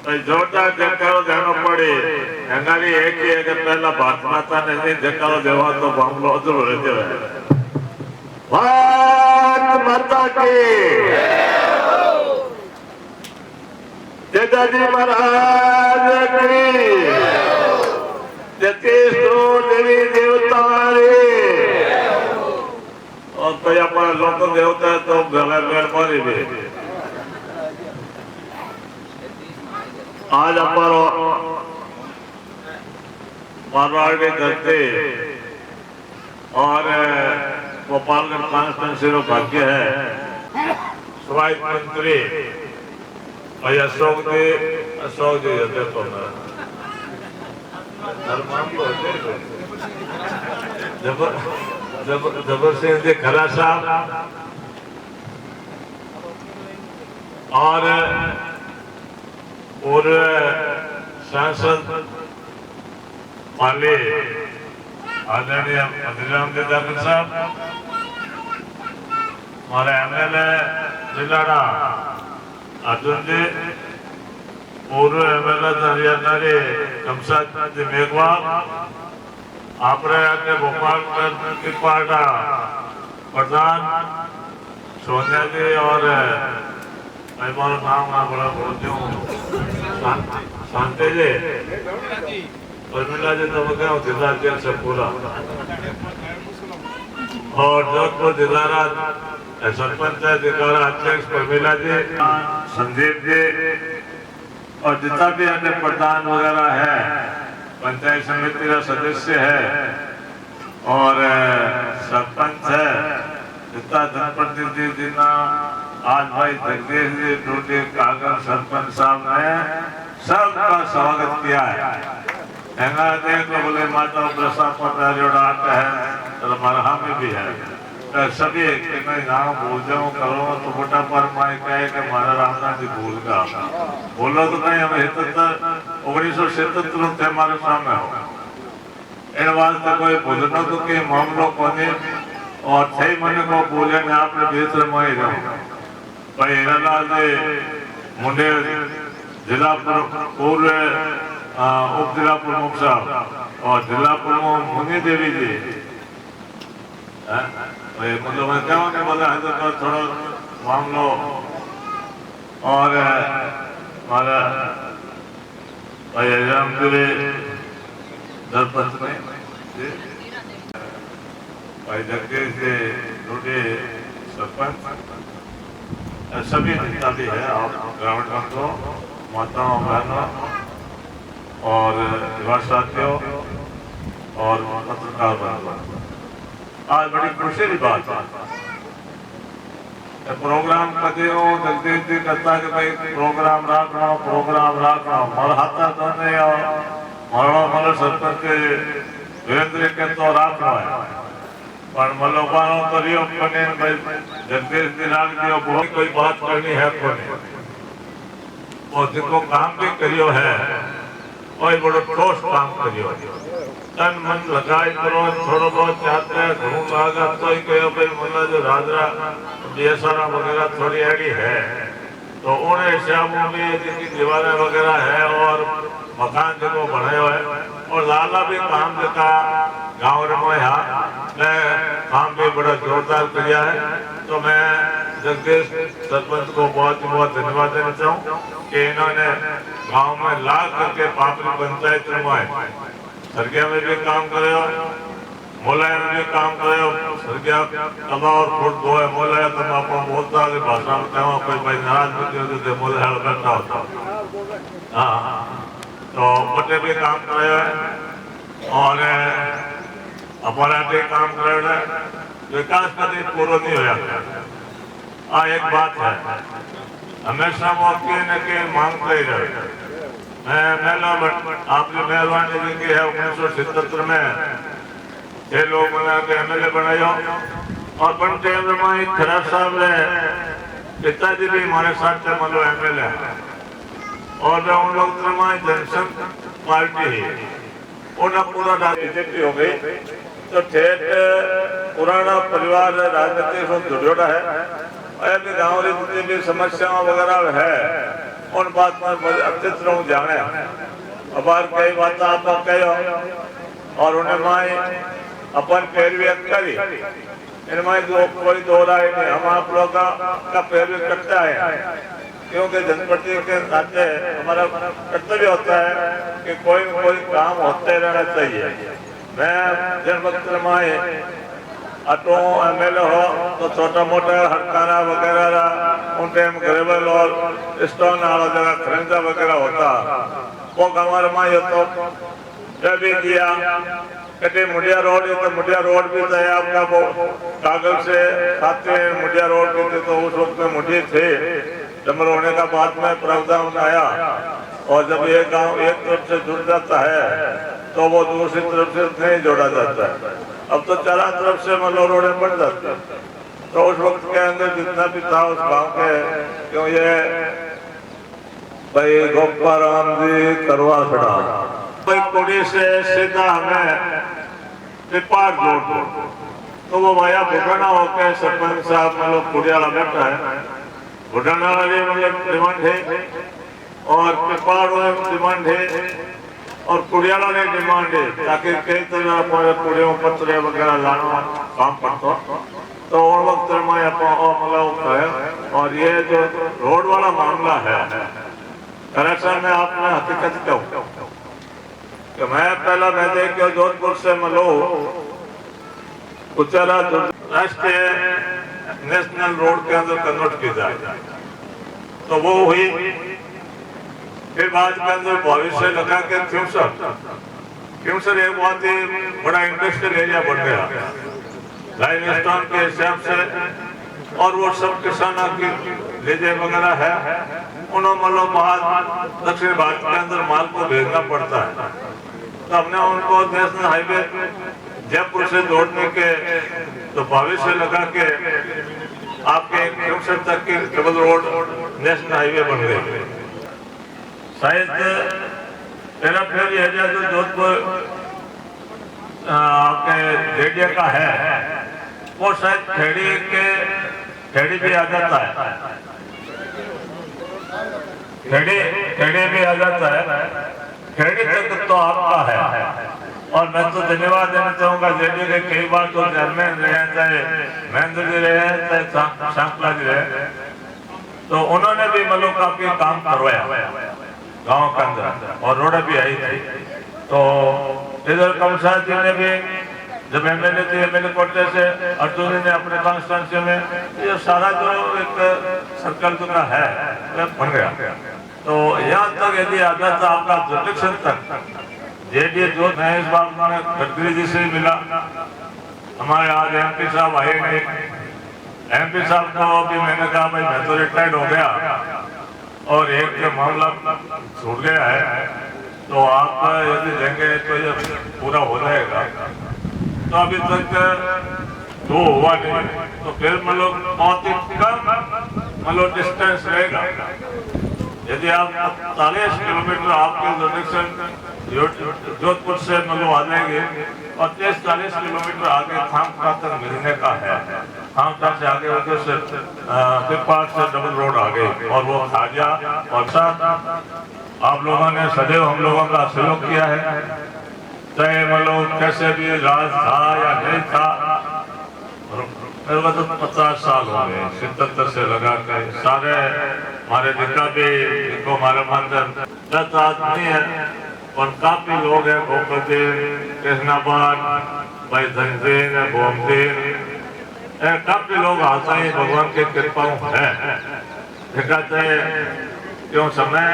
जोरदार जयकारो देनो पड़े हंगारी एक ही है कि पहला भारत माता ने नहीं जयकारो देवा तो मामलो अधूरो रह जाए। भारत माता की जय महाराज की जतीश देवी देवता और तो अपना लोक देवता तो गला मेल मारी भी आज हमारो मारवाड़ी धरती और गोपालगंज कॉन्स्टिट्यूंसी रो भाग्य है। स्वास्थ्य मंत्री भाई अशोक जी होते तो जबर सिंह जी खरा साहब और सांसद पाली आदरणीय मधुराम देदाकर साहब, हमारे एमएलए जिलाड़ा अर्जुन जी, पूर्व एमएलए हरियाणा रे कमसाद जी मेघवाल, आपरे आके भोपाल की पार्टा प्रधान सोनिया जी और मैं बोला नाम ना बोला बोलती हूँ शांति जी उर्मिला जी तो मैं क्या जिला जेल से पूरा और जोधपुर जिला सरपंच अधिकारी अध्यक्ष उर्मिला जी, संदीप जी और जितना भी अन्य प्रधान वगैरह है, पंचायत समिति का सदस्य है और सरपंच है, जितना जनप्रतिनिधि आज भाई जगदीश जी डोडी कागर सरपंच साहब ने सबका स्वागत किया है। देख लो बोले माता प्रसाद पटारियोड़ा आता है तो मरहा में भी है तो सभी नाम भूल जाऊं करो तो मोटा पर माई कहे कि मारा रामनाथ जी भूल गया बोलो तो नहीं हम 1977 थे हमारे सामने हो इन वास्ते कोई भूलना तो कि मामलो कोने और सही मन को बोले ने आपने भीतर मोई रहो भाई हिरालाल जी मुंडे जिला पूर्व उप जिला प्रमुख साहब और जिला प्रमुख मुनि देवी जी मतलब मैं क्या बोला है तो थोड़ा मामलो और हमारा भाई रामपुरे दरपत में भाई जगदीश जी डोडी सरपंच सभी नेता भी है और ग्रामीण बंधुओं माताओं बहनों और युवा साथियों और पत्रकार बंधुओं, आज बड़ी खुशी की बात है प्रोग्राम कदे हो जगदीश जी कहता कि भाई प्रोग्राम रखना मरहाता तो नहीं और मरणो मरो सरपंच वीरेंद्र के तो रखना है पर मलोबानो तो रियो बने भाई जगदीश जी राग दियो बहुत कोई बात करनी है कोने और जिनको काम भी करियो है और बड़ो ठोस काम करियो तन मन लगाई करो थोड़ा बहुत चाहते हैं घूम लागा तो ही कहो भाई मतलब जो राजरा बेसारा वगैरह थोड़ी एडी है तो उन्हें हिसाबों में जिनकी दीवारें वगैरह है और मकान जिनको बनाए है और लाला भी काम देता गाँव में यहाँ काम भी बड़ा जोरदार किया है तो मैं जगदीश सरपंच को बहुत धन्यवाद देना चाहूँ कि इन्होंने गांव में ला करके पापड़ी पंचायत में सरगिया में भी काम करे मोलाया में भी काम करे सरगिया कला और फुट दो है मोलाया तो मैं आपको बोलता है भाषा में कहूँ कोई भाई नाराज भी होते थे मोलाया बैठा होता हाँ तो बटे भी काम करे और हमारा काम कर विकास कभी पूरा नहीं हो जाता। एक बात है हमेशा मौके न के मांगते ही रहे। आपने मेहरबानी जी की है 1977 में 6 लोग बना के एमएलए बनाया और बनते खराब साहब ने पिताजी भी हमारे साथ थे मतलब एमएलए और मैं उन लोग जनसंघ पार्टी ही उन्हें पूरा बीजेपी हो गई तो ठेठ पुराना परिवार राजनीति से जुड़ोड़ा है और गाँव जितनी भी समस्याओं वगैरह है उन बात में अच्छी तरह जाने अबार कई बात आप कहो और उन्हें माए अपन पैरवी करी इनमें कोई दो राय नहीं। हम आप लोग का पैरवी करता है क्योंकि जनप्रति के नाते हमारा कर्तव्य होता है कि कोई न कोई काम होते रहना चाहिए। मैं जनवक्त माए अटो एमएलए हो तो छोटा मोटा हड़काना वगैरह उन टाइम ग्रेवल और स्टोन वाला जगह खरीदा वगैरह होता वो हमारे माए तो जब भी किया कटे मुंडिया रोड है तो मुंडिया रोड भी था आपका वो कागज से खाते मुंडिया रोड भी थे तो उस वक्त में मुंडी थे डमर होने का बाद में प्रावधान आया और जब ये गांव एक तरफ से जुड़ जाता है तो वो दूसरी तरफ से नहीं जोड़ा जाता है। अब तो चारों तरफ से मतलब रोडें बढ़ जाती है। तो उस वक्त के अंदर जितना भी था उस गांव के क्यों ये भाई गोपाराम जी करवा खड़ा भाई कुड़ी से सीधा हमें पिपार जोड़ दो तो वो भाया भुटाना होकर सरपंच साहब मतलब कुड़ियाला बैठा है भुटाना वाले मतलब डिमांड है और पिपार डिमांड है और कुड़ियाला ने डिमांड है ताकि कई तरह कुड़ियों पत्रे वगैरह लाना काम करता तो उन वक्त में मतलब है। और ये जो रोड वाला मामला है दरअसल में आपने हकीकत कहूँ कि मैं पहला मैं देख के जोधपुर से मलो उचारा राष्ट्रीय नेशनल रोड के अंदर कन्वर्ट की जाए तो वो हुई। फिर बाद के अंदर भविष्य लगा के क्यूसर एक बहुत ही बड़ा इंडस्ट्रियल एरिया बन गया लाइन स्टोन के हिसाब से और वो सब किसानों की लेजे वगैरह है उन्होंने मतलब बाहर दक्षिण भारत के अंदर माल को भेजना पड़ता है तो हमने उनको नेशनल हाईवे जयपुर से जोड़ने के तो भविष्य लगा के आपके क्यूसर तक की डबल रोड नेशनल हाईवे बन गई। शायद मेरा फिर एरिया जो जोधपुर आपके रेडिया का है वो शायद खेड़ी भी आ जाता है खेड़ी भी आ जाता है खेड़ी तक तो आपका है। और मैं तो धन्यवाद देना चाहूंगा जेडी के कई बार तो चेयरमैन रहे चाहे महेंद्र जी रहे चाहे शांतला जी रहे तो उन्होंने भी मतलब काफी काम करवाया गांव के अंदर और रोड भी आई थी। तो इधर कमसा जी ने भी जब एमएलए थे एमएलए कोटे से अर्जुन ने अपने कॉन्स्टिट्यूंसी में ये सारा जो एक सर्कल का है बन गया। तो यहाँ तक यदि आ जाता आपका जुडिक्शन तक जेडी जो मैं इस बार गडकरी जी से मिला हमारे आज एमपी साहब आए नहीं एमपी साहब को भी मैंने कहा भाई मैं तो रिटायर्ड हो गया और एक मामला छूट गया है तो आप यदि देंगे तो ये पूरा हो जाएगा। तो अभी तक वो हुआ नहीं तो फिर मतलब बहुत ही कम मतलब डिस्टेंस रहेगा। यदि आप 40 किलोमीटर आपके डायरेक्शन जोधपुर से मतलब आ जाएंगे और 30-40 किलोमीटर आगे थामका तक मिलने का है। थामका से आगे उधर से पिपार से डबल रोड आ गई और वो खाजा और साथ आप लोगों ने सदैव हम लोगों का सहयोग किया है चाहे मतलब कैसे भी राज था या नहीं था। मेरे को तो 50 साल हो गए 77 से लगा कर सारे हमारे जितना भी इनको हमारे मंदिर 10 आदमी है और काफी लोग हैं गोपदेव कृष्णाबाद भाई धनदेव है भोमदेव काफी लोग आते हैं भगवान के कृपा है कहते हैं क्यों समय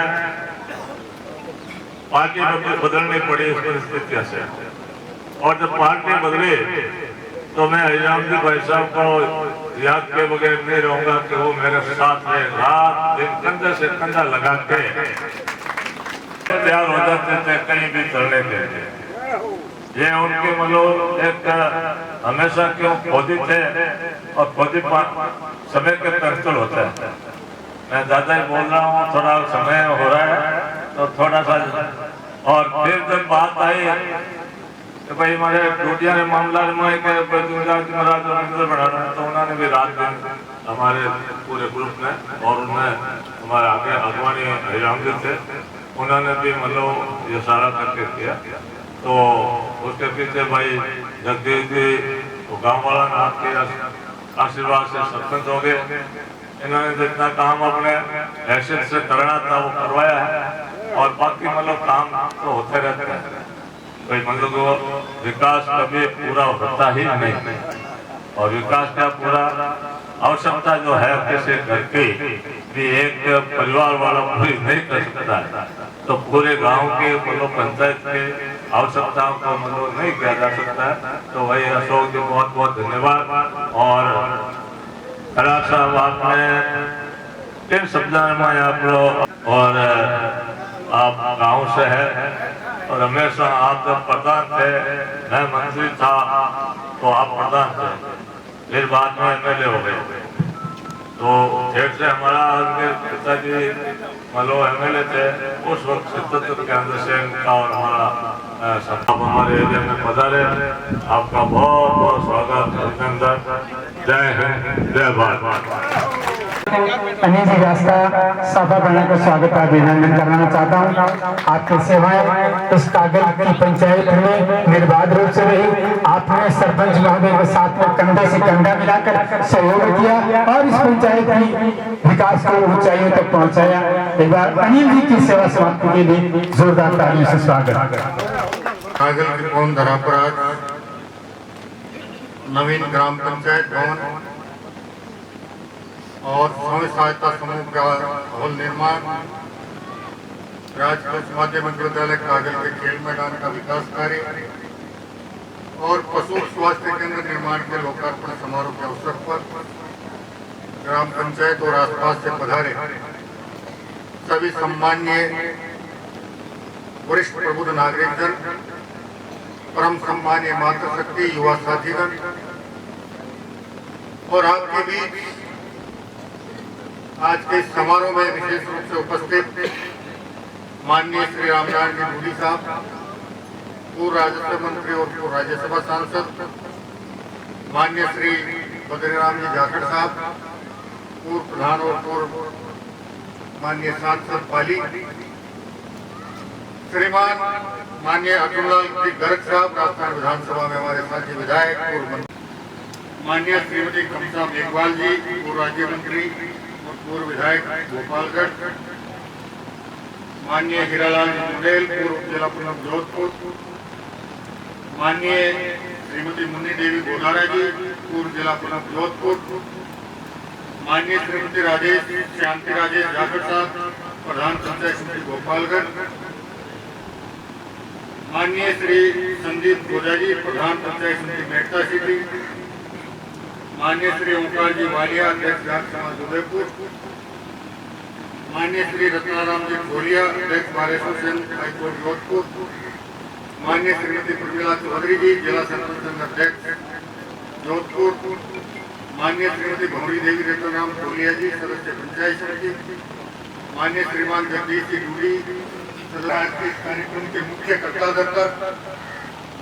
पार्टी बदलनी पड़ी इस परिस्थिति से और जब पार्टी बदली तो मैं हरिराम जी भाई साहब को याद के बगैर नहीं रहूंगा कि वो मेरे साथ में रात दिन कंधे से कंधा लगा के तैयार हो जाते थे कहीं भी चलने के लिए। ये उनके मतलब एक हमेशा क्यों फौजी थे और फौजी समय के पेंसिल होता है। मैं ज्यादा ही बोल रहा हूँ थोड़ा समय हो रहा है तो थोड़ा सा और फिर जब बात आई कि भाई हमारे डोडिया ने मामला में के महाराज मंदिर बनाना है, तो उन्होंने भी रात दिन हमारे पूरे ग्रुप ने और उनमें हमारे आगे अगवानी हरिराम जी थे, उन्होंने भी मतलब ये सारा करके किया। तो उसके पीछे भाई जगदीश जी गाँव वाला ने आपके आशीर्वाद से सरपंच हो गए। इन्होंने जितना काम अपने हैसियत से करना था वो करवाया है और बाकी मतलब काम तो होते रहते हैं। भाई मतलब विकास कभी पूरा होता ही नहीं और विकास का पूरा आवश्यकता जो है किसी घर की भी एक परिवार वाला पूरी नहीं कर सकता है, तो पूरे गांव के मतलब पंचायत के आवश्यकताओं को मतलब नहीं किया जा सकता है। तो भाई अशोक जी बहुत बहुत धन्यवाद। और खराब साहब आपने किन शब्दों में आप लोग और आप गांव से है और हमेशा आप जब प्रधान थे, मैं मंत्री था तो आप प्रधान थे, फिर बाद में एमएलए हो गए। तो जेठ से हमारा पिताजी मतलब एमएलए थे, उस वक्त सिद्धपुर के अंदर से इनका और हमारा सब हमारे एरिया में पधारे। आपका बहुत बहुत स्वागत, अभिनंदन। जय हिंद, जय भारत। अनिल जी रास्ता सभा बना का स्वागत अभिनंदन करना चाहता हूँ। आपकी सेवाएं इस कागल की पंचायत में निर्बाध रूप से रही। आपने सरपंच महोदय के साथ में कंधे से कंधा मिलाकर सहयोग किया और इस पंचायत की विकास को ऊंचाइयों तक पहुंचाया। एक बार अनिल जी की सेवा समाप्ति के लिए जोरदार तालियों से स्वागत। कागल की कौन धरा पर आज नवीन ग्राम पंचायत भवन और स्वयं सहायता समूह का भवन निर्माण, राजकोष माध्यमिक विद्यालय कागल के खेल मैदान का विकास कार्य और पशु स्वास्थ्य केंद्र निर्माण के लोकार्पण समारोह के अवसर पर ग्राम पंचायत और आसपास से पधारे सभी सम्माननीय वरिष्ठ प्रबुद्ध नागरिकजन, परम सम्मानीय मातृशक्ति युवा साथीगण और आपके बीच आज के इस समारोह में विशेष रूप से उपस्थित माननीय श्री रामनारायण जी मोदी साहब, पूर्व राजस्व मंत्री और पूर्व राज्यसभा सांसद, माननीय श्री बद्रीराम जी जाखड़ साहब, पूर्व प्रधान और पूर्व माननीय सांसद पाली, श्रीमान माननीय अतुललाल जी गर्ग साहब, राजस्थान विधानसभा में हमारे साथी विधायक, पूर्व मंत्री, माननीय श्रीमती कमसा मेघवाल जी, पूर्व राज्य मंत्री पूर्व विधायक गोपालगढ़, माननीय हीरालाल बुंदेल, पूर्व जिला प्रमुख जोधपुर, माननीय श्रीमती मुन्नी देवी गोदारा जी, पूर्व जिला प्रमुख जोधपुर, माननीय श्रीमती राजेश शांति राजेश जाखड़ साहब, प्रधान पंचायत समिति गोपालगढ़, माननीय श्री संदीप गोजा जी, प्रधान पंचायत समिति मेहता सिटी, माननीय श्री ओंकार जी वालिया, अध्यक्ष जाट समाज उदयपुर, माननीय श्री रत्नाराम जी ढोलिया, अध्यक्ष बालेश्वर संघ हाईकोर्ट जोधपुर, माननीय श्रीमती प्रमिला चौधरी जी, जिला सरपंच संघ अध्यक्ष जोधपुर, माननीय श्रीमती भौरी देवी रेतोराम ढोलिया जी, सदस्य पंचायत समिति, माननीय श्रीमान जगदीश जी डूडी, सदस्य कार्यक्रम के मुख्य कर्ता दफ्तर,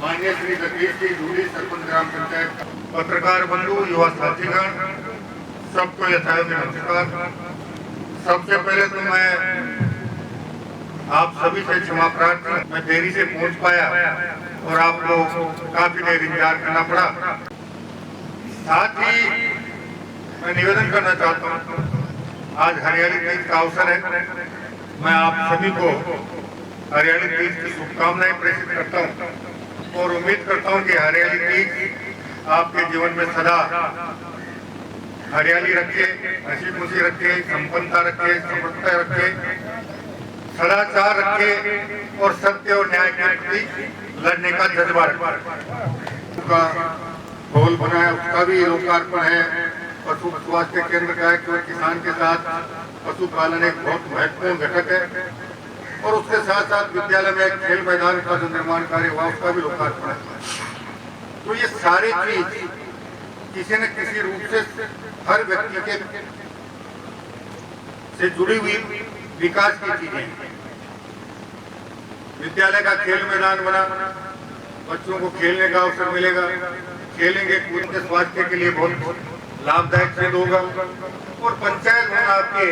माननीय श्री जगदीश जी डूडी, सरपंच ग्राम पंचायत, पत्रकार बंधु, युवा साथीगण, सबको यथावत नमस्कार। सबसे पहले तो मैं आप सभी से क्षमा प्रार्थना, मैं देरी से पहुंच पाया और आप लोग काफी देर इंतजार करना पड़ा। साथ ही मैं निवेदन करना चाहता हूं, आज हरियाली तीज का अवसर है, मैं आप सभी को हरियाली तीज की शुभकामनाएं प्रेषित करता हूं और उम्मीद करता हूं कि हरियाली तीज आपके जीवन में सदा हरियाली रखे, हंसी खुशी रखे, संपन्नता रखे, समृद्धता रखे, सदाचार रखे और सत्य और न्याय के प्रति लड़ने का जज्बा रखे। का होल बनाया, उसका भी लोकार्पण है। पशु स्वास्थ्य केंद्र का है, क्योंकि किसान के साथ पशुपालन एक बहुत महत्वपूर्ण घटक है और उसके साथ साथ विद्यालय में एक खेल मैदान का जो निर्माण कार्य हुआ उसका भी लोकार्पण है। तो ये सारी चीज किसी न किसी रूप से हर व्यक्ति के से जुड़ी हुई विकास की चीजें। विद्यालय का खेल मैदान बना, बच्चों को खेलने का अवसर मिलेगा, खेलेंगे कूदेंगे, स्वास्थ्य के लिए बहुत लाभदायक सिद्ध होगा। और पंचायत भवन आपके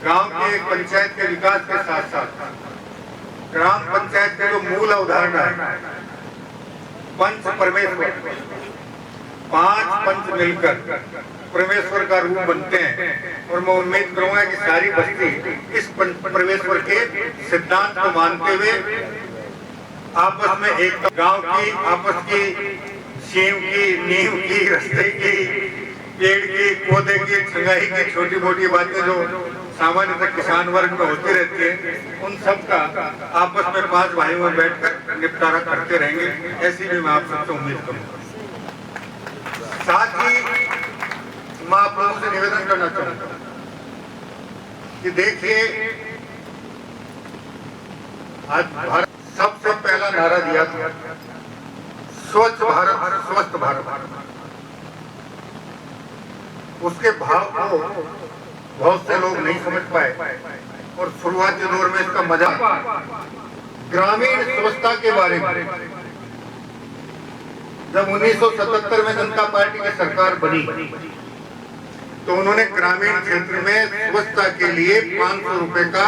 गांव के पंचायत के विकास के साथ साथ ग्राम पंचायत की जो मूल अवधारणा है, पंच परमेश्वर, 5 पंच मिलकर परमेश्वर का रूप बनते हैं। और मैं उम्मीद करूंगा कि सारी बस्ती इस परमेश्वर के सिद्धांत को मानते हुए आपस में एक गांव की, आपस की, सीम की, नीम की, रस्ते की, पेड़ की, पौधे की, छंगाई की छोटी मोटी बातें जो सामान्यतः किसान वर्ग में होती रहती है, उन सब का आपस में 5 भाइयों में बैठकर निपटारा करते रहेंगे, ऐसी भी मैं आप सबसे उम्मीद करूंगा। साथ ही मैं आप लोगों से निवेदन करना चाहूंगा कि देखिए, आज भारत सबसे पहला नारा दिया था स्वच्छ भारत स्वस्थ भारत। उसके भाव को बहुत से लोग नहीं समझ पाए और शुरुआती दौर में इसका मजाक ग्रामीण स्वच्छता के बारे में जब 1977 में जनता पार्टी की सरकार बनी तो उन्होंने ग्रामीण क्षेत्र में स्वच्छता के लिए 500 रुपए का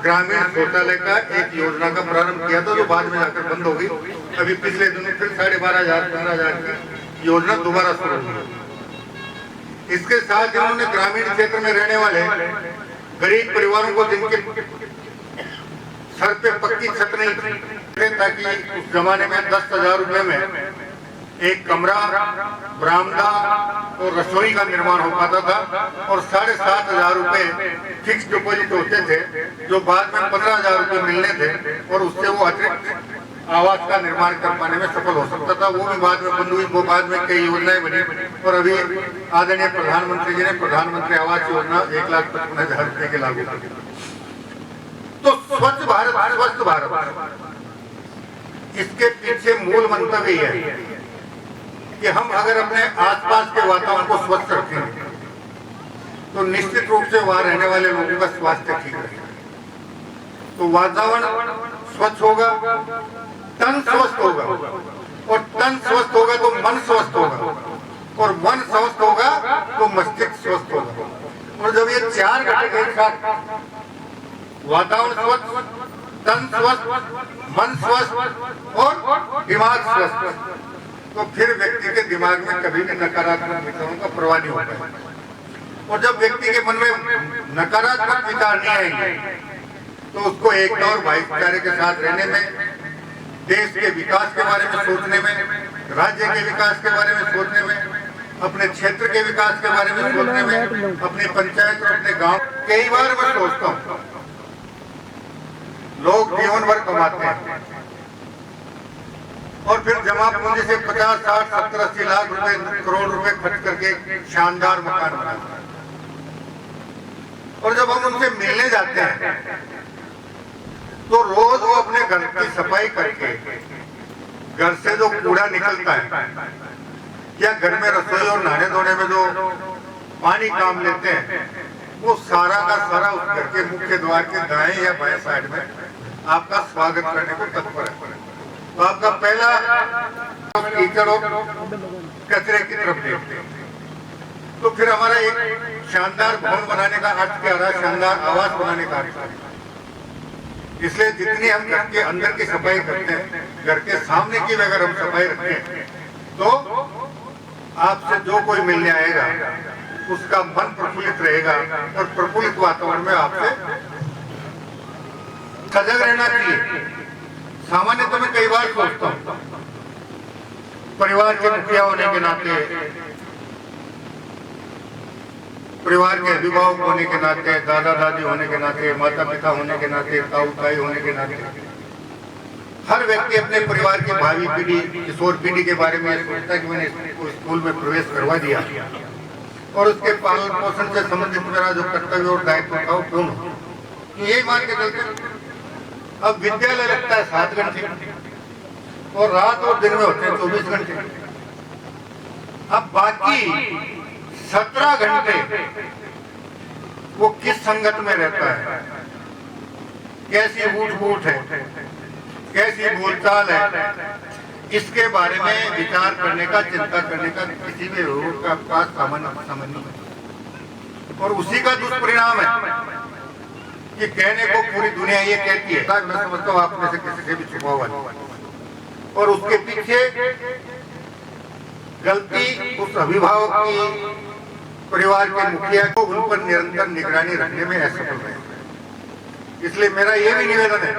ग्रामीण शौचालय का एक योजना का प्रारंभ किया था, जो बाद में जाकर बंद हो गई। अभी पिछले दिनों फिर 12,500 15,000 की योजना दोबारा शुरू हुई। इसके साथ उन्होंने ग्रामीण क्षेत्र में रहने वाले गरीब परिवारों को जिनके सर पे पक्की छत नहीं थी, ताकि उस जमाने में 10,000 रुपए में एक कमरा, बरामदा और रसोई का निर्माण हो पाता था। और 7,500 रुपए फिक्स डिपॉजिट होते थे, जो बाद में 15,000 रुपए मिलने थे और उससे वो अतिरिक्त आवास का निर्माण कर पाने में सफल हो सकता था। वो भी बाद में बंद हुई, वो बाद में कई योजनाएं बनी और अभी आदरणीय प्रधानमंत्री जी ने प्रधानमंत्री आवास योजना 1,55,000 रुपए के लागू कर दी। तो स्वच्छ भारत स्वस्थ भारत, इसके पीछे मूल मंतव्य है कि हम अगर अपने आसपास के वातावरण को स्वच्छ रखेंगे तो निश्चित रूप से वहां रहने वाले लोगों का स्वास्थ्य ठीक रहेगा। तो वातावरण स्वच्छ होगा, तन स्वस्थ होगा और तन स्वस्थ होगा तो मन स्वस्थ होगा और मन स्वस्थ होगा तो मस्तिष्क स्वस्थ होगा। और जब ये 4 घटक एक साथ, वातावरण स्वच्छ, तन स्वस्थ, मन स्वस्थ और दिमाग स्वस्थ, तो फिर व्यक्ति के दिमाग में कभी भी नकारात्मक विचारों का प्रवाह नहीं होगा। और जब व्यक्ति के मन में नकारात्मक विचार नहीं आएंगे तो उसको एकता और भाईचारे के साथ रहने में, देश के विकास के बारे में सोचने में, राज्य के विकास के बारे में सोचने में, अपने क्षेत्र के विकास के बारे में सोचने में, अपनी पंचायत और अपने गांव, कई बार मैं सोचता हूँ लोग जीवन भर कमाते हैं और फिर जमा पूंजी से 50, 60, 70, 80 लाख रुपए, करोड़ रुपए खर्च करके शानदार मकान बनाते हैं। और जब हम उनसे मिलने जाते हैं तो रोज वो अपने घर की सफाई करके, घर से जो कूड़ा निकलता है या घर में रसोई और नहाने धोने में जो पानी काम लेते हैं, वो सारा का सारा उस घर के मुख्य द्वार के दाएं या बाएं साइड में आपका स्वागत करने को तत्पर है। तो आपका पहला कीचड़ और कचरे की तरफ देखते हैं। तो फिर हमारा एक शानदार भवन बनाने का अर्थ क्या रहा, शानदार आवास बनाने का अर्थ है। इसलिए जितनी हम घर के अंदर की सफाई करते हैं, घर के सामने की भी अगर हम सफाई रखें तो आपसे जो कोई मिलने आएगा उसका मन प्रफुल्लित रहेगा और प्रफुल्लित वातावरण में आपसे सजग रहना चाहिए। सामान्य तो मैं कई बार सोचता हूँ, परिवार के मुखिया होने के नाते, परिवार के अभिभावक होने के नाते, दादा दादी होने के नाते, माता पिता होने के नाते, ताऊ ताई होने के नाते, हर व्यक्ति अपने परिवार की भावी पीढ़ी, किशोर पीढ़ी के बारे में सोचता है कि मैंने इसको स्कूल में प्रवेश करवा दिया और उसके पालन पोषण से संबंधित मेरा जो कर्तव्य और दायित्व था वो पूर्ण हो। यही मान के चलते अब विद्यालय लगता है 7 घंटे और रात और दिन में होते हैं 24 घंटे। अब बाकी 17 घंटे वो किस संगत में रहता है, कैसी उठ बूठ है, कैसी बोलचाल है, इसके बारे में विचार करने का, चिंता करने का किसी भी लोग का पास सामान्य समझ नहीं है। और उसी का दुष्परिणाम है कि कहने को पूरी दुनिया ये कहती है, मैं समझता हूँ आप में से किसी से भी छुपा हुआ नहीं। और उसके पीछे गलती उस अभिभावक की, परिवार के मुखिया को उन पर निरंतर निगरानी रखने में असफल रहे। इसलिए मेरा ये भी निवेदन है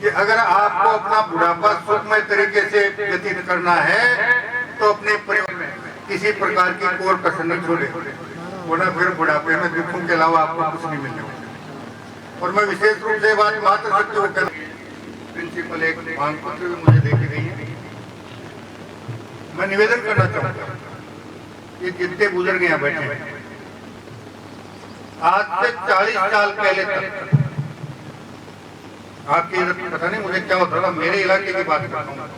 कि अगर आपको अपना बुढ़ापा सुखमय तरीके से व्यतीत करना है तो अपने परिवार में किसी प्रकार की कोर कसर न छोड़े, वरना फिर बुढ़ापे में दुखों के अलावा आपको कुछ नहीं मिलने वाला। और मैं विशेष रूप से बात मात्र सत्य को कर, प्रिंसिपल एक मांग पत्र भी मुझे देके गई है। मैं निवेदन करना चाहूंगा, ये जितने बुजुर्ग यहाँ बैठे हैं, आज से 40 साल पहले तक आपके इधर पता नहीं मुझे क्या होता था, मेरे इलाके की बात करता हूँ,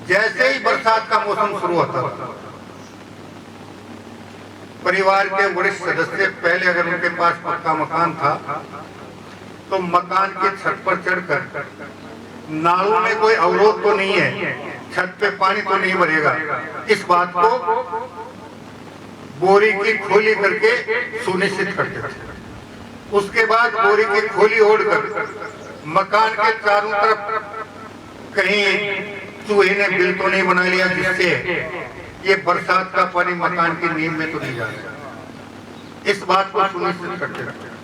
जैसे ही बरसात का मौसम शुरू होता था, परिवार के वरिष्ठ सदस्य पहले अगर उनके पास पक्का मकान था तो मकान की छत पर चढ़कर, नालों में कोई अवरोध तो नहीं है, छत पे पानी तो नहीं भरेगा, इस बात को बोरी की खोली करके सुनिश्चित करते थे। उसके बाद बोरी की खोली ओढ़कर मकान के चारों तरफ कहीं चूहे ने बिल तो नहीं बना लिया जिससे ये बरसात का पानी मकान की नींव में तो नहीं जाएगा, इस बात को सुनिश्चित करते थे।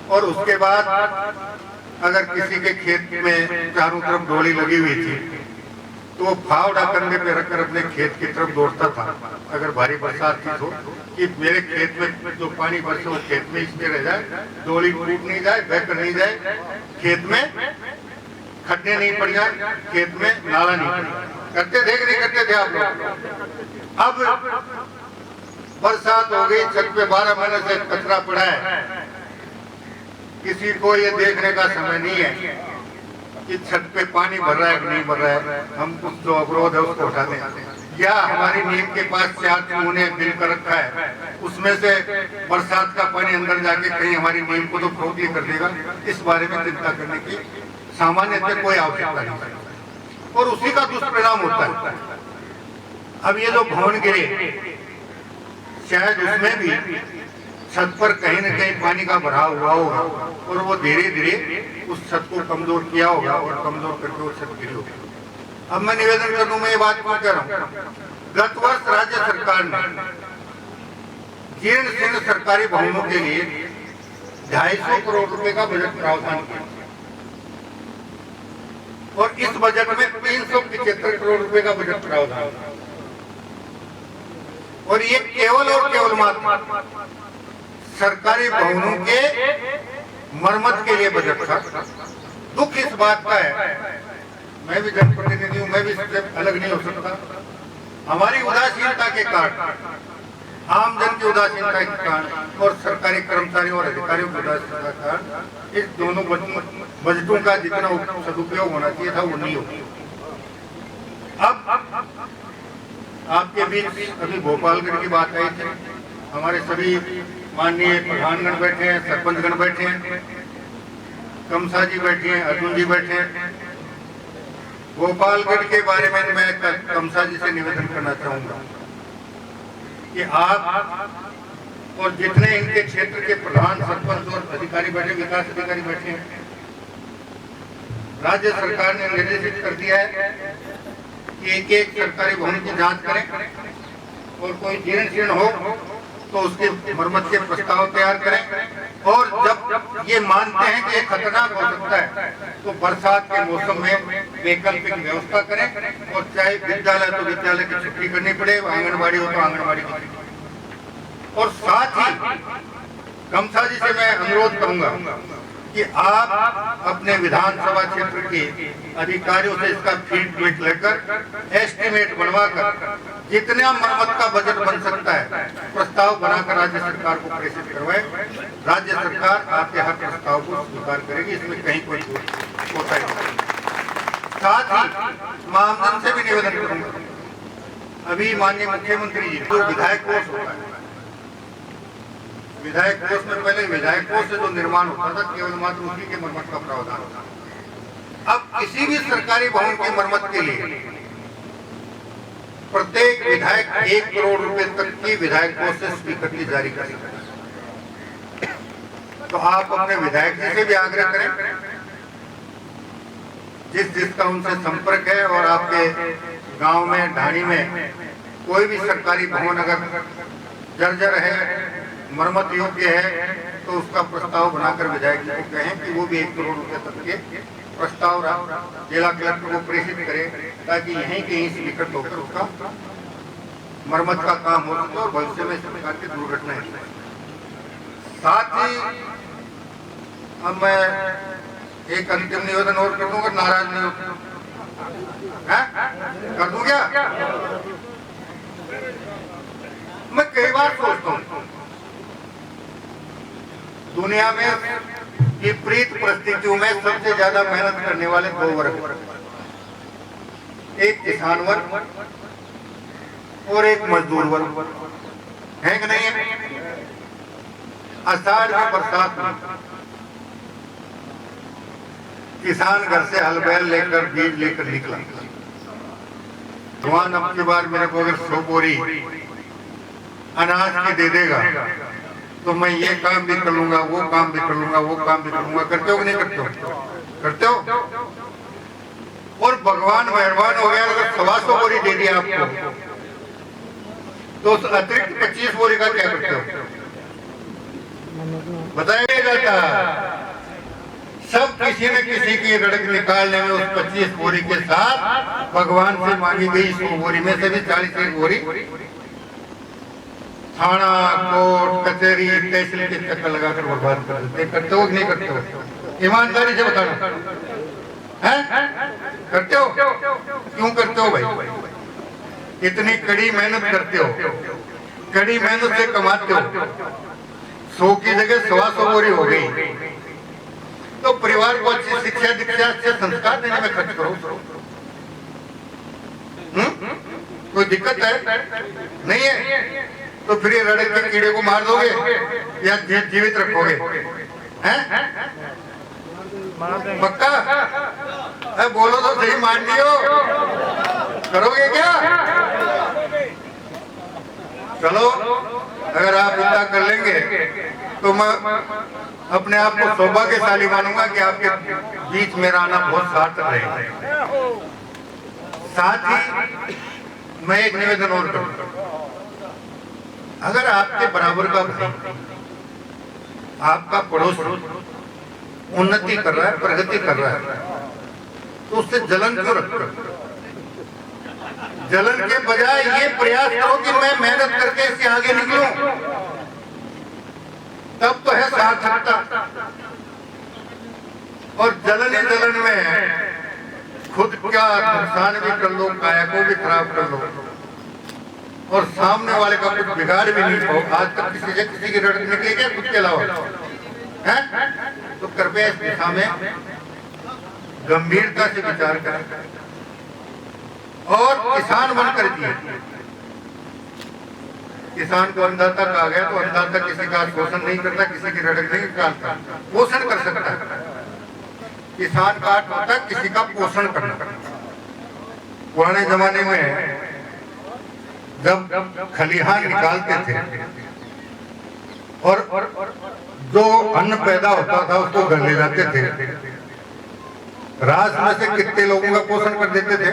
और उसके बाद अगर किसी के खेत में चारों तरफ डोली लगी हुई थी तो वो फावड़ा कंधे पे रखकर अपने खेत की तरफ दौड़ता था, अगर भारी बरसात थी तो, कि मेरे खेत में जो पानी बरसे वो खेत में इसके रह जाए, डोली टूट नहीं जाए, बहकर नहीं जाए, खेत में खड्डे नहीं पड़ जाए, खेत में नाला नहीं पड़ जाए। करते थे कि नहीं करते थे आप लोग? अब बरसात हो गई, छत पे 12 महीने से कचरा पड़ा है, किसी को ये देखने का समय नहीं है कि छत पे पानी भर रहा है कि नहीं भर रहा है, हम कुछ जो अवरोध है उसको उठाते हैं। या हमारी नीम के पास 4 चूहों ने बिल कर रखा है, उसमें से बरसात का पानी अंदर जाके कहीं हमारी नीम को तो खोखली कर देगा, इस बारे में चिंता करने की सामान्यतः कोई आवश्यकता नहीं। और उसी का दुष्परिणाम होता है। अब ये जो भवन गिरे, शायद उसमें भी छत पर कहीं न कहीं पानी का भराव हुआ होगा और वो धीरे धीरे उस छत को कमजोर किया होगा और कमजोर करके वो छत गिरी होगी। अब मैं निवेदन कर दूं, मैं ये बात क्यों कह रहा हूँ, गत वर्ष राज्य सरकार ने जीर्ण शीर्ण सरकारी भवनों के लिए 250 करोड़ रुपए का बजट प्रावधान किया और इस बजट में 375 करोड़ रुपए का बजट प्रावधान, और ये केवल और केवल मात्र सरकारी भवनों के मरम्मत के लिए बजट था। दुख इस बात का है, मैं भी जनप्रतिनिधि हूँ, मैं भी इससे अलग नहीं हो सकता, हमारी उदासीनता के कारण, आम जन की उदासीनता के कारण और सरकारी कर्मचारियों और अधिकारियों की उदासीनता के कारण इस दोनों बजटों का जितना सदुपयोग होना चाहिए था वो नहीं हो। अब आपके बीच अभी गोपालगढ़ की बात आई थी, हमारे सभी माननीय प्रधानगण बैठे हैं, सरपंचगण बैठे हैं, कमसा जी बैठे हैं, अर्जुन जी बैठे हैं। गोपालगढ़ के बारे में मैं कमसा जी से निवेदन करना चाहूंगा कि आप और जितने इनके क्षेत्र के प्रधान, सरपंच और अधिकारी बैठे, विकास अधिकारी बैठे हैं, राज्य सरकार ने निर्देशित कर दिया है कि एक एक सरकारी भवन की जांच करें और कोई जीर्ण शीर्ण हो तो उसके मरम्मत के प्रस्ताव तैयार करें। और जब ये मानते हैं कि ये खतरनाक हो सकता है तो बरसात के मौसम में वैकल्पिक व्यवस्था करें, और चाहे विद्यालय तो विद्यालय की छुट्टी करनी पड़े, आंगनबाड़ी हो तो आंगनबाड़ी की छुट्टी। और साथ ही कमसा जी से मैं अनुरोध करूंगा कि आप अपने विधानसभा क्षेत्र के अधिकारियों से इसका फीडबैक लेकर एस्टीमेट बनवाकर जितना मरम्मत का बजट बन सकता है प्रस्ताव बनाकर राज्य सरकार को प्रेषित करवाए। राज्य सरकार आपके हर प्रस्ताव को स्वीकार करेगी, इसमें कहीं कोई कोताही नहीं। साथ ही मैं आमजन से भी निवेदन करूंगा, अभी माननीय मुख्यमंत्री जी जो विधायक कोष होता है, विधायक कोष में पहले विधायक कोष से जो निर्माण होता था केवल मात्र उसी के मरम्मत का प्रावधान था। अब किसी भी सरकारी भवन की मरम्मत के लिए प्रत्येक विधायक 1 करोड़ रुपए तक की विधायक कोष से स्वीकृति जारी कर सकता है। तो आप अपने विधायक जी से भी आग्रह करें, जिसका उनसे संपर्क है, और आपके गांव में, ढाणी में कोई भी सरकारी भवन अगर जर्जर है, मरम्मत योग्य है, तो उसका प्रस्ताव बनाकर विधायक जी को कहें कि वो भी 1 करोड़ रुपए तक के प्रस्ताव जिला कलेक्टर को प्रेषित करें, ताकि यहीं कहीं स्वीकृत होकर उसका मरम्मत का काम हो सके और भविष्य में इस प्रकार की दुर्घटनाएं। साथ ही अब मैं एक अंतिम निवेदन और कर दूंगा, नाराज नहीं हो कर दूं क्या? मैं कई बार सोचता हूँ दुनिया में विपरीत परिस्थितियों में सबसे ज्यादा मेहनत करने वाले 2 वर्ग, एक किसान वर्ग और एक मजदूर वर्ग, है कि नहीं है? आषाढ़ में बरसात में किसान घर से हल बैल लेकर बीज लेकर निकला, भगवान अब की बार मेरे को अगर 100 बोरी अनाज की दे देगा तो मैं ये काम भी कर लूंगा, वो काम भी कर लूंगा, वो काम भी कर लूंगा। करते हो कि नहीं करते हो? करते हो। और भगवान मेहरबान हो गया, अगर 125 बोरी दे दिया आपको, तो उस अतिरिक्त 25 बोरी का क्या करते हो? बताया जाता सब किसी न किसी की रड़क निकालने में उस 25 बोरी के साथ भगवान से मांगी गई 100 बोरी में से भी 40 बोरी थाना, कोर्ट, कचहरी, तहसील के चक्कर लगाकर बर्बाद कर देते। करते हो कि नहीं करते हो? ईमानदारी से बताना, हैं? करते हो? क्यों करते हो भाई? इतनी कड़ी मेहनत करते हो, कड़ी मेहनत से कमाते हो, 100 की जगह 125 बोरी हो गई, तो परिवार को अच्छी शिक्षा दीक्षा, अच्छे संस्कार देने में खर्च करो। कोई दिक्कत है? नहीं है? तो फिर ये रड़क के कीड़े को मार दोगे या जीवित रखोगे? हैं? पक्का? बोलो तो सही, मान लियो। करोगे क्या? चलो, अगर आप इतना कर लेंगे तो मैं अपने आप को सौभाग्यशाली मानूंगा कि आपके बीच मेरा आना बहुत सार्थक रहेगा। साथ ही मैं एक निवेदन और करूंगा, अगर आपके बराबर का भाई, आपका पड़ोस उन्नति कर रहा है, प्रगति कर रहा है, तो उससे जलन क्यों रखते हो? जलन के बजाय ये प्रयास करो कि मैं मेहनत करके इससे आगे निकलूं, तब तो है सार्थकता। और जलन में खुद का नुकसान भी कर लो, काया को भी खराब कर लो, और सामने वाले का कुछ बिगाड़ भी नहीं पाओ। आज तक किसी की रड़क निकली क्या खुद के अलावा? तो कृपया इस दिशा में गंभीरता से विचार करें और किसान बनकर दिए। किसान को अन्नदाता कहा गया, तो अन्नदाता किसी का शोषण नहीं करता, किसी की रड़क नहीं निकालता, पोषण कर सकता है। किसान का अर्थ होता है किसी का पोषण करना। पुराने जमाने में जब खलिहान निकालते थे और जो अन्न पैदा होता था उसको घर ले जाते थे, रात में से कितने लोगों का पोषण कर देते थे,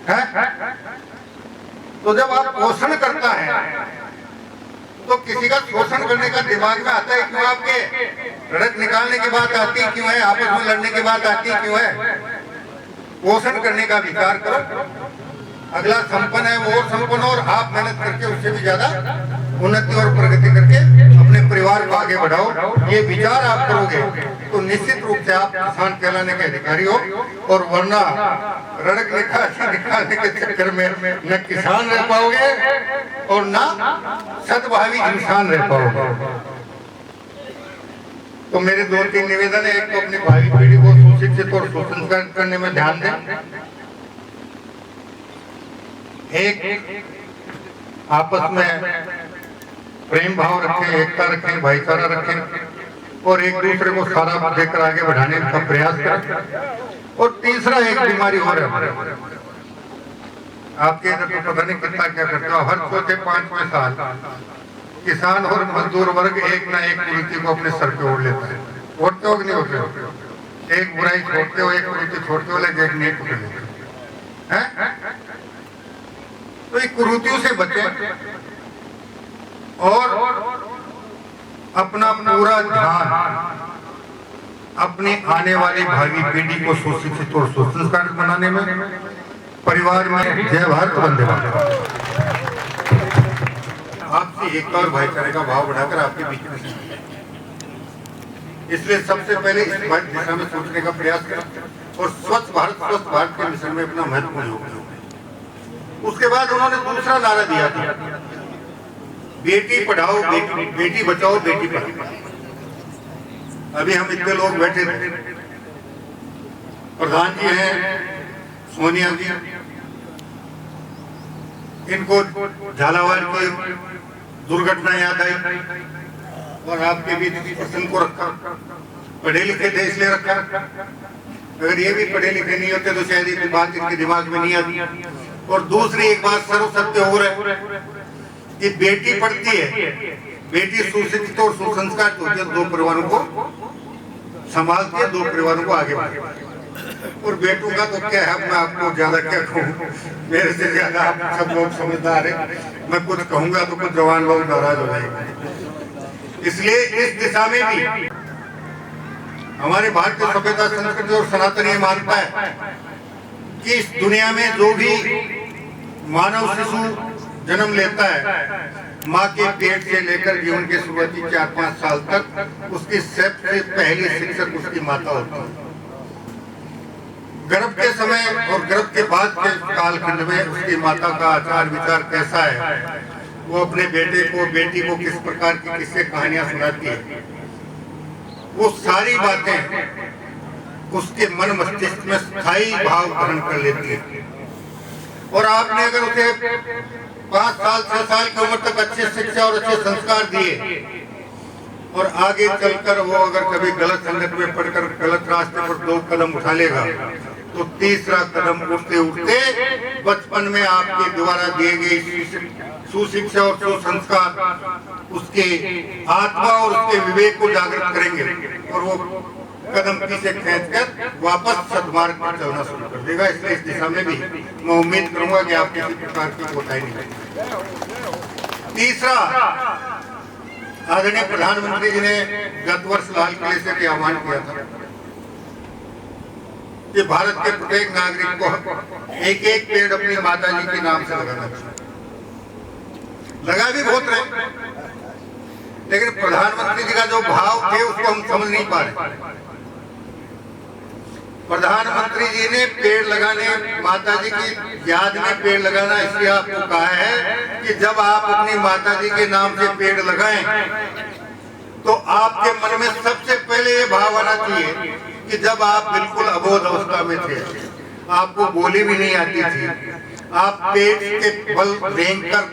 हैं? तो जब आप पोषण करता है तो किसी का शोषण करने का दिमाग में आता है क्यों? आपके रड़क निकालने की बात आती क्यों है? आपस में लड़ने की बात आती क्यों है? पोषण करने का विचार करो। अगला संपन्न है वो और संपन्न, और आप मेहनत करके उससे भी ज्यादा उन्नति और प्रगति करके अपने परिवार को आगे बढ़ाओ। ये विचार आप करोगे तो निश्चित रूप से आप किसान कहलाने के अधिकारी हो, और वरना रड़क निकालने के चक्कर में न किसान रह पाओगे और न सद्भावी इंसान रह पाओगे। तो मेरे 2-3 निवेदन है। एक तो अपनी भावी पीढ़ी को सुशिक्षित और सुसंस्कृत करने में ध्यान दें, एक आपस में प्रेम भाव रखें, एकता रखें, भाईचारा रखें, और एक दूसरे को सारा देकर आगे बढ़ाने का प्रयास करें। और तीसरा एक बीमारी और है आपके इधर, तो पता नहीं कितना क्या करते हो, हर चौथे पांचवें साल किसान और मजदूर वर्ग एक ना एक कुरीति को अपने सर पे ओढ़ लेता है। ओढ़ते हो कि नहीं ओढ़ते? एक बुराई छोड़ते हो, एक कुरीति छोड़ते हो, लेकिन एक नहीं पकड़ लेते हैं। तो ये कुरीतियों से बचे और अपना पूरा ध्यान अपने आने वाली भावी पीढ़ी को सुशिक्षित और सुसंस्कार बनाने में, परिवार में जय भारत वंदे मातरम। आपसी एकता और भाईचारे का भाव बढ़ाकर आपके बीच में, इसलिए सबसे पहले इस दिशा में सोचने का प्रयास करें और स्वच्छ भारत के मिशन में अपना महत्वपूर्ण योगदान। उसके बाद उन्होंने दूसरा नारा दिया था, बेटी पढ़ाओ बेटी बचाओ बेटी पढ़ाओ। अभी हम इतने लोग बैठे थे, प्रधान जी हैं, सोनिया जी, इनको झालावाड़ की दुर्घटना याद आई और आपके बीच प्रश्न को रखा। पढ़े लिखे थे इसलिए रखा, अगर ये भी पढ़े लिखे नहीं होते तो शायद ये बात इनके दिमाग में नहीं आती। और दूसरी एक बात सर्वसत्य हो रहा है कि बेटी पढ़ती है, बेटी सुशिक्षित और सुसंस्कार होती है, दो परिवारों को संभालती है, दो परिवारों को आगे बढ़ाती है। और बेटों का तो क्या है, मैं आपको ज्यादा क्या कहूँ, मेरे से ज्यादा आप सब लोग समझदार हैं। मैं कुछ कहूंगा तो कुछ जवान लोग नाराज हो जाएंगे। इसलिए इस दिशा में भी हमारे भारतीय सभ्यता संस्कृति और सनातन ये मानता है कि इस दुनिया में जो भी मानव शिशु जन्म लेता है, माँ के पेट से लेकर जीवन के शुरुआती 4-5 साल तक उसकी सबसे पहली शिक्षक उसकी माता होती है। गर्भ के समय और गर्भ के बाद के कालखंड में उसकी माता का आचार विचार कैसा है, वो अपने बेटे को बेटी को किस प्रकार की किस्से कहानियां सुनाती है, वो सारी बातें उसके मन मस्तिष्क में स्थायी भाव धारण कर लेती है। और आपने अगर उसे 5 साल 6 साल की उम्र तक अच्छी शिक्षा और अच्छे संस्कार दिए और आगे चलकर वो अगर कभी गलत संगत में पढ़कर गलत रास्ते पर 2 कदम उठा लेगा तो तीसरा कदम उठते उठते बचपन में आपके द्वारा दिए गए सुशिक्षा और सुसंस्कार उसके आत्मा और उसके विवेक को जागृत करेंगे और वो कदम पीछे खींचकर वापस सद्मार्ग पर चलना शुरू कर देगा। इसलिए इस दिशा में भी मैं उम्मीद करूंगा कि आप किसी प्रकार की कोताही नहीं करेंगे। तीसरा, आदरणीय प्रधानमंत्री जी ने गत वर्ष लाल किले से आह्वान किया था कि भारत के प्रत्येक नागरिक को एक एक पेड़ अपनी माता जी के नाम से लगाना चाहिए। लगा भी बहुत रहे, लेकिन प्रधानमंत्री जी का जो भाव थे उसको हम समझ नहीं पा रहे। प्रधानमंत्री जी ने पेड़ लगाने, माता जी की याद में पेड़ लगाना इसलिए आपको कहा है कि जब आप अपनी माता जी के नाम से पेड़ लगाएं तो आपके मन में सबसे पहले ये भाव आना चाहिए कि जब आप बिल्कुल अबोध अवस्था में थे, आपको बोली भी नहीं आती थी, आप पेट के बल रेंग कर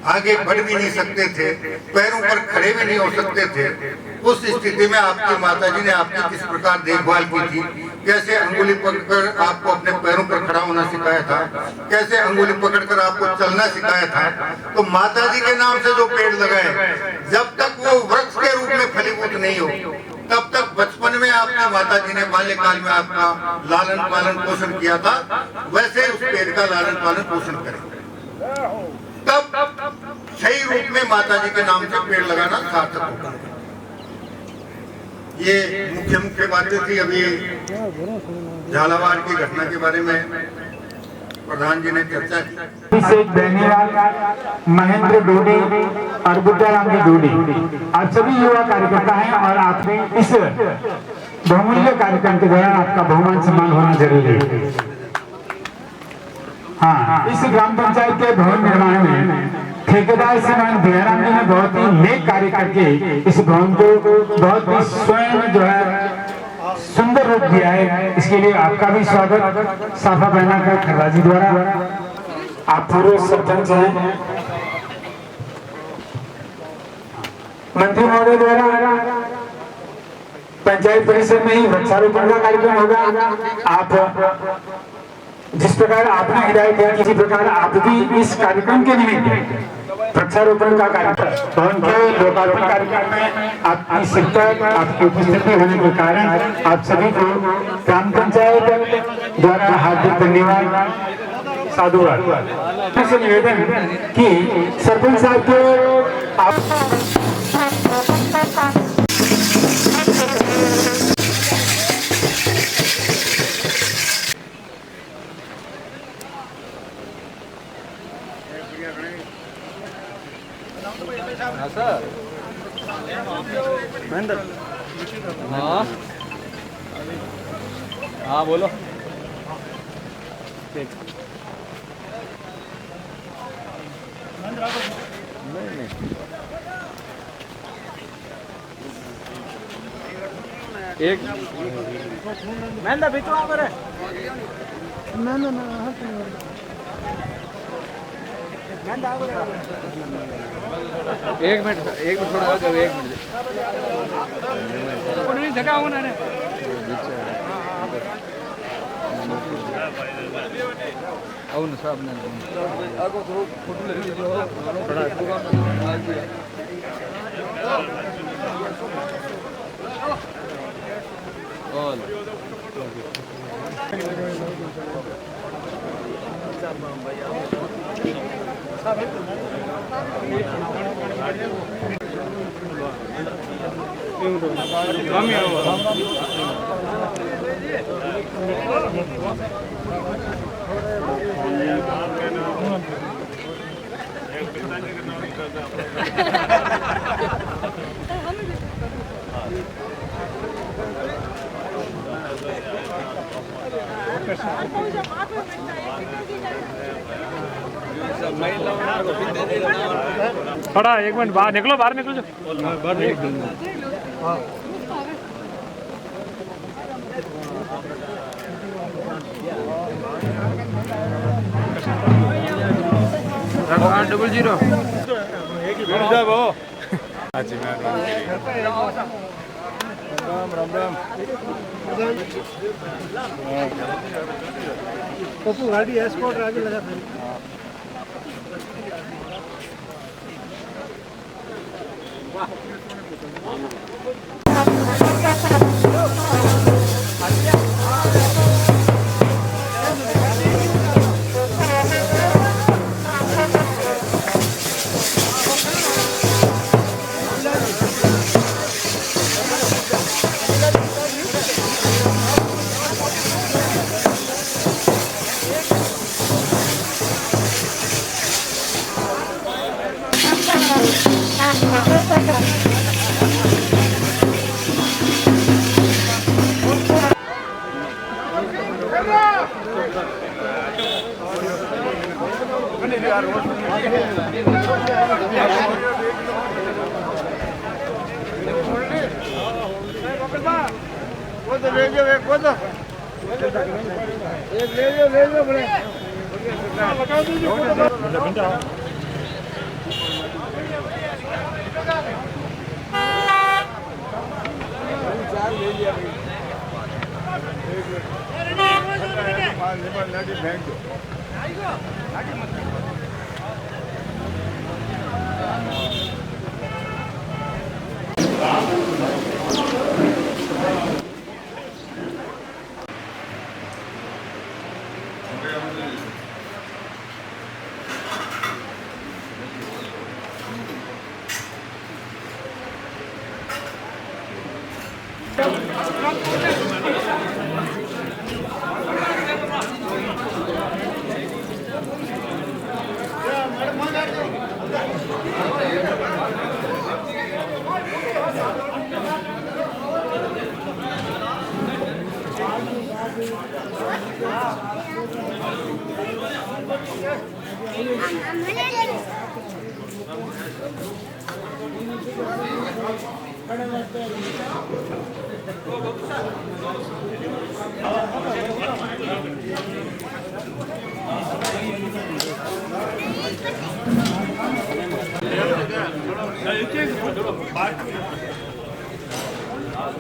आगे बढ़ भी नहीं सकते थे, पैरों पर खड़े भी नहीं हो सकते थे, उस स्थिति में आपकी माताजी ने आपकी किस प्रकार देखभाल की थी, कैसे अंगुली पकड़कर आपको अपने पैरों पर खड़ा होना सिखाया था, कैसे अंगुली पकड़कर आपको चलना सिखाया था। तो माताजी के नाम से जो पेड़ लगाए, जब तक वो वृक्ष के रूप में फलीभूत नहीं हो तब तक बचपन में आपकी माताजी ने बाल्यकाल में आपका लालन पालन पोषण किया था, वैसे उस पेड़ का लालन पालन पोषण करें, तब सही रूप में माताजी के नाम से पेड़ लगाना सार्थक होगा। ये मुख्य बातें थी। अभी झालावाड़ की घटना के बारे में प्रधान जी ने चर्चा की। शेख बेनीवाल, महेंद्र डोडी और बुद्धाराम जी डोडी, आप सभी युवा कार्यकर्ता हैं और आपने इस बहुमूल्य कार्यक्रम के दौरान आपका बहुमान सम्मान होना जरूरी है। हाँ, इस ग्राम पंचायत के भवन निर्माण में ठेकेदार श्रीमान दयाराम जी ने बहुत ही नेक कार्य करके इस भवन को बहुत ही स्वयं जो है सुंदर रूप दिया है। इसके लिए आपका भी स्वागत साफा बहना का खर्रा जी द्वारा। आप पूर्व सरपंच हैं, मंत्री महोदय द्वारा पंचायत परिसर में ही वृक्षारोपण का कार्यक्रम होगा। आप जिस प्रकार आपने हिदायत दी, किसी प्रकार आप भी इस कार्यक्रम के निमित्त वृक्षारोपण का कार्यक्रम भवन के लोकार्पण कार्यक्रम में आपकी शिरकत, आपकी उपस्थिति होने के कारण आप सभी को ग्राम पंचायत द्वारा हार्दिक धन्यवाद, साधुवाद। ऐसे निवेदन कि सरपंच साहब को आप हाँ हाँ बोलो। एक मैं बीचो पर एक मिनट थोड़ा जब 1 मिनट जगह हो ना అవును సాబ్ నేను ఆగో ఫోటో ले लीजिए थोड़ा ऑल थोड़ा 1 मिनट बाहर निकलो जो डबल 0 राम पप्पू गाड़ी एस्कॉर्ट आगे लगा था।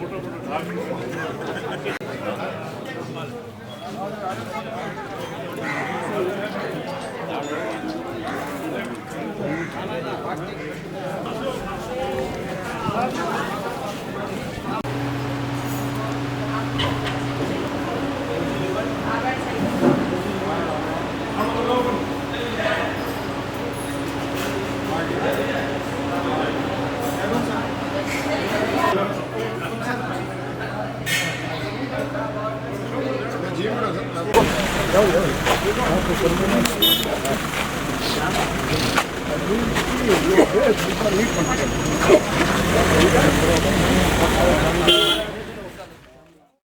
फोटो जाओ